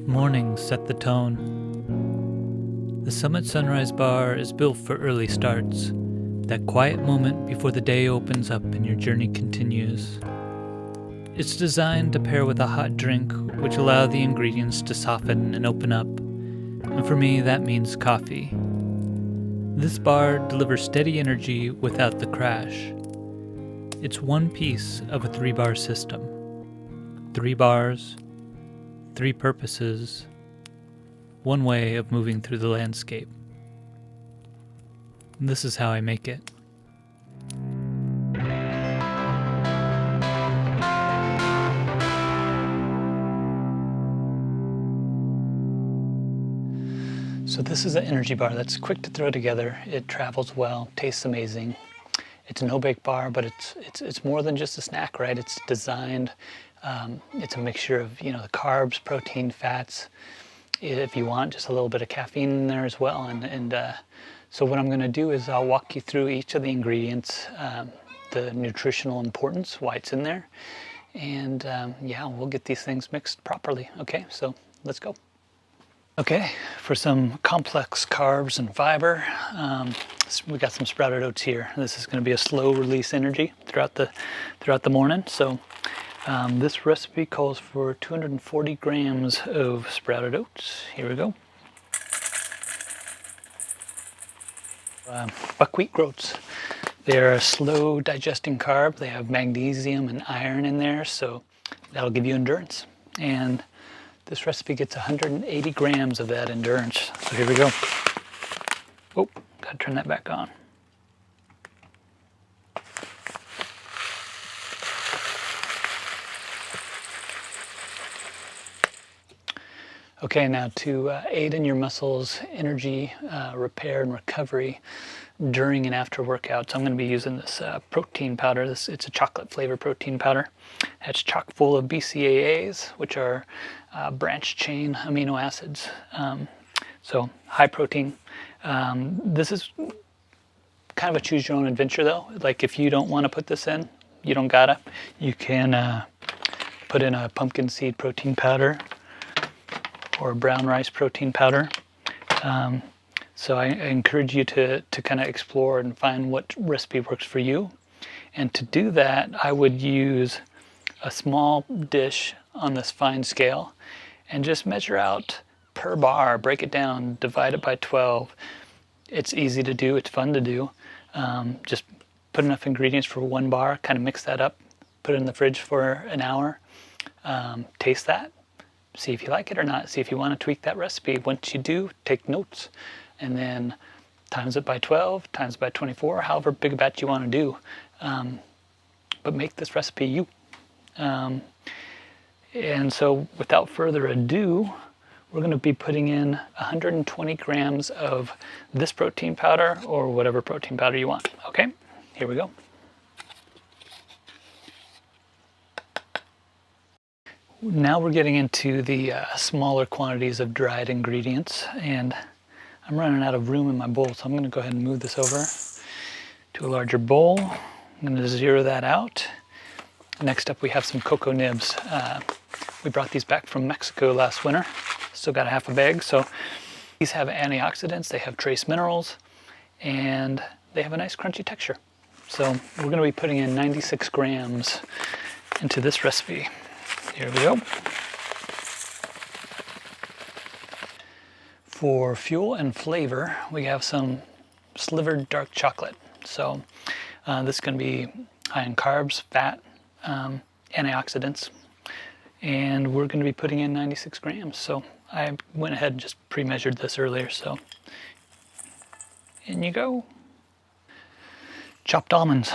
Mornings set the tone. The Summit Sunrise Bar is built for early starts, that quiet moment before the day opens up and your journey continues. It's designed to pair with a hot drink, which allow the ingredients to soften and open up, and for me that means coffee. This bar delivers steady energy without the crash. It's one piece of a 3-bar system. 3 bars, 3 purposes, one way of moving through the landscape. This is how I make it. So this is an energy bar that's quick to throw together. It travels well, tastes amazing. It's a no-bake bar, but it's more than just a snack, right? It's designed. It's a mixture of the carbs, protein, fats. If you want, just a little bit of caffeine in there as well. So what I'm going to do is I'll walk you through each of the ingredients, the nutritional importance, why it's in there, and yeah, we'll get these things mixed properly. Okay, so let's go. Okay, for some complex carbs and fiber, we got some sprouted oats here. This is going to be a slow release energy throughout the morning. So this recipe calls for 240 grams of sprouted oats. Here we go. Buckwheat groats. They're a slow digesting carb. They have magnesium and iron in there, so that'll give you endurance. And this recipe gets 180 grams of that endurance. So here we go. Oh, gotta turn that back on. Okay, now to aid in your muscles' energy repair and recovery during and after workouts, I'm going to be using this protein powder. It's a chocolate flavor protein powder. It's chock full of BCAAs, which are branched chain amino acids. So high protein. This is kind of a choose your own adventure though. Like if you don't want to put this in, you don't gotta. You can put in a pumpkin seed protein powder or brown rice protein powder. So I encourage you to kind of explore and find what recipe works for you. And to do that, I would use a small dish on this fine scale and just measure out per bar, break it down, divide it by 12. It's easy to do, it's fun to do. Just put enough ingredients for 1 bar, kind of mix that up, put it in the fridge for an hour, taste that. See if you like it or not. See if you want to tweak that recipe. Once you do, take notes and then times it by 12, times it by 24, however big a batch you want to do. But make this recipe you. And so without further ado, we're going to be putting in 120 grams of this protein powder or whatever protein powder you want. Okay, here we go. Now we're getting into the smaller quantities of dried ingredients, and I'm running out of room in my bowl, so I'm going to go ahead and move this over to a larger bowl. I'm going to zero that out. Next up we have some cocoa nibs. We brought these back from Mexico last winter. Still got a half a bag. So these have antioxidants, they have trace minerals, and they have a nice crunchy texture. So we're going to be putting in 96 grams into this recipe. Here we go. For fuel and flavor, we have some slivered dark chocolate. So this is going to be high in carbs, fat, antioxidants, and we're going to be putting in 96 grams. So I went ahead and just pre-measured this earlier. So in you go. Chopped almonds,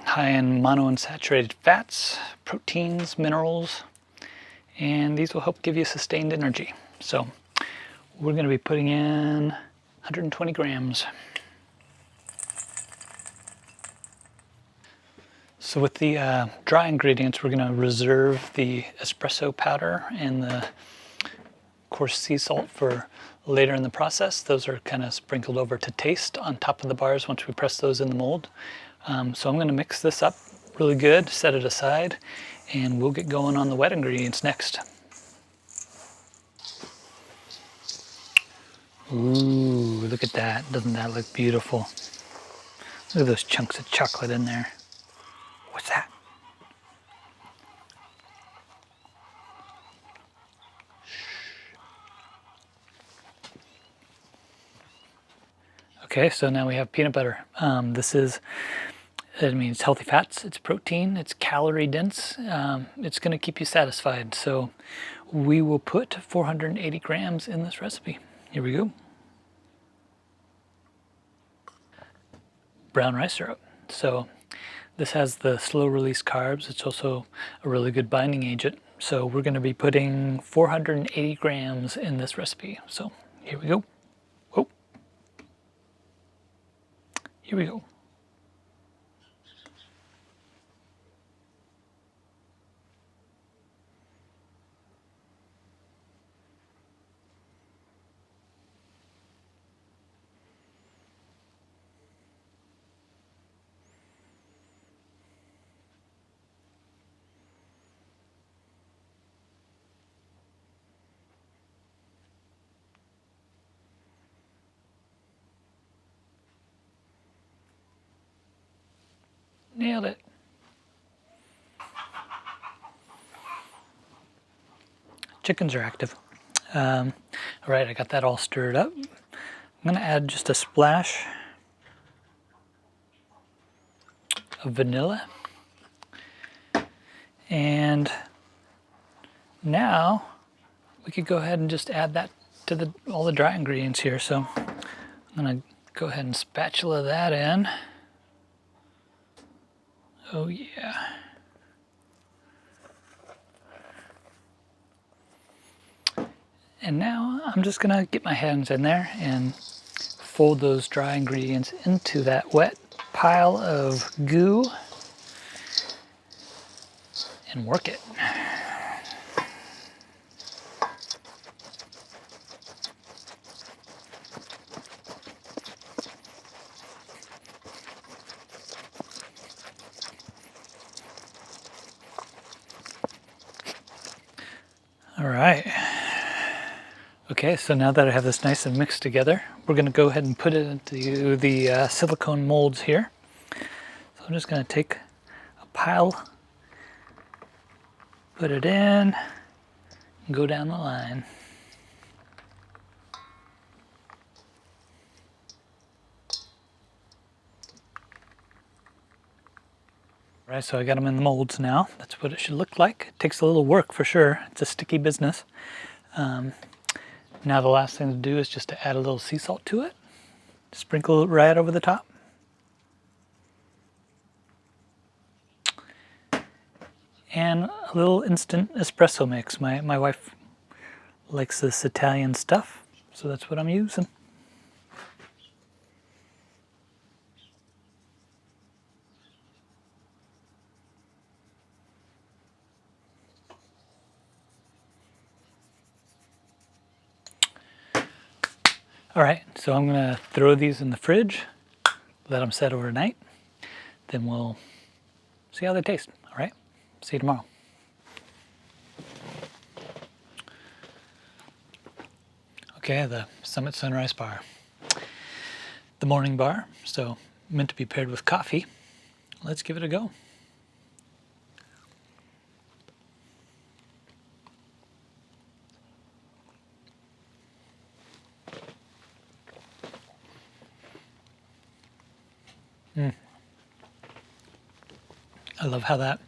high in monounsaturated fats, proteins, minerals, and these will help give you sustained energy. So we're going to be putting in 120 grams. So with the dry ingredients, we're going to reserve the espresso powder and the coarse sea salt for later in the process. Those are kind of sprinkled over to taste on top of the bars once we press those in the mold. So I'm going to mix this up really good, set it aside, and we'll get going on the wet ingredients next. Ooh, look at that. Doesn't that look beautiful? Look at those chunks of chocolate in there. What's that? Okay, so now we have peanut butter. It means healthy fats, it's protein, it's calorie dense, it's going to keep you satisfied. So we will put 480 grams in this recipe. Here we go. Brown rice syrup. So this has the slow release carbs. It's also a really good binding agent. So we're going to be putting 480 grams in this recipe. So here we go. Whoa. Here we go. Nailed it. Chickens are active. All right, I got that all stirred up. I'm going to add just a splash of vanilla. And now we could go ahead and just add that to all the dry ingredients here. So I'm going to go ahead and spatula that in. Oh yeah. And now I'm just gonna get my hands in there and fold those dry ingredients into that wet pile of goo and work it. All right. Okay, so now that I have this nice and mixed together, we're going to go ahead and put it into the silicone molds here. So I'm just going to take a pile, put it in, and go down the line. All right, so I got them in the molds now. That's what it should look like. It takes a little work for sure. It's a sticky business. Now the last thing to do is just to add a little sea salt to it. Sprinkle it right over the top. And a little instant espresso mix. My wife likes this Italian stuff, so that's what I'm using. All right, so I'm gonna throw these in the fridge, let them set overnight, then we'll see how they taste. All right, see you tomorrow. Okay, the Summit Sunrise Bar. The morning bar, so meant to be paired with coffee. Let's give it a go. I love how that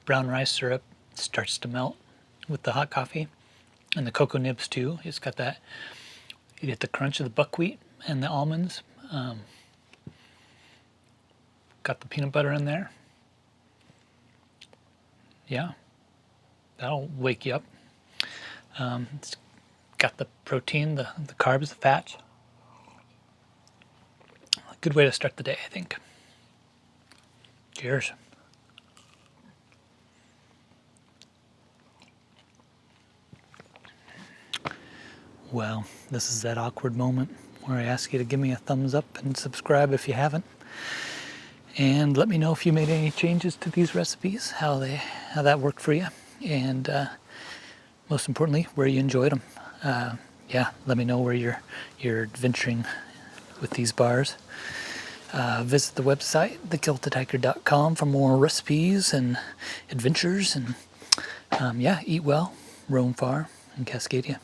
brown rice syrup starts to melt with the hot coffee, and the cocoa nibs too. It's got that, you get the crunch of the buckwheat and the almonds. Got the peanut butter in there. Yeah, that'll wake you up. It's got the protein, the carbs, the fats. A good way to start the day, I think. Cheers. Well, this is that awkward moment where I ask you to give me a thumbs up and subscribe if you haven't. And let me know if you made any changes to these recipes, how that worked for you, and most importantly, where you enjoyed them. yeah, let me know where you're adventuring with these bars. Visit the website, thekeltedhiker.com, for more recipes and adventures. And yeah, eat well, roam far, and Cascadia.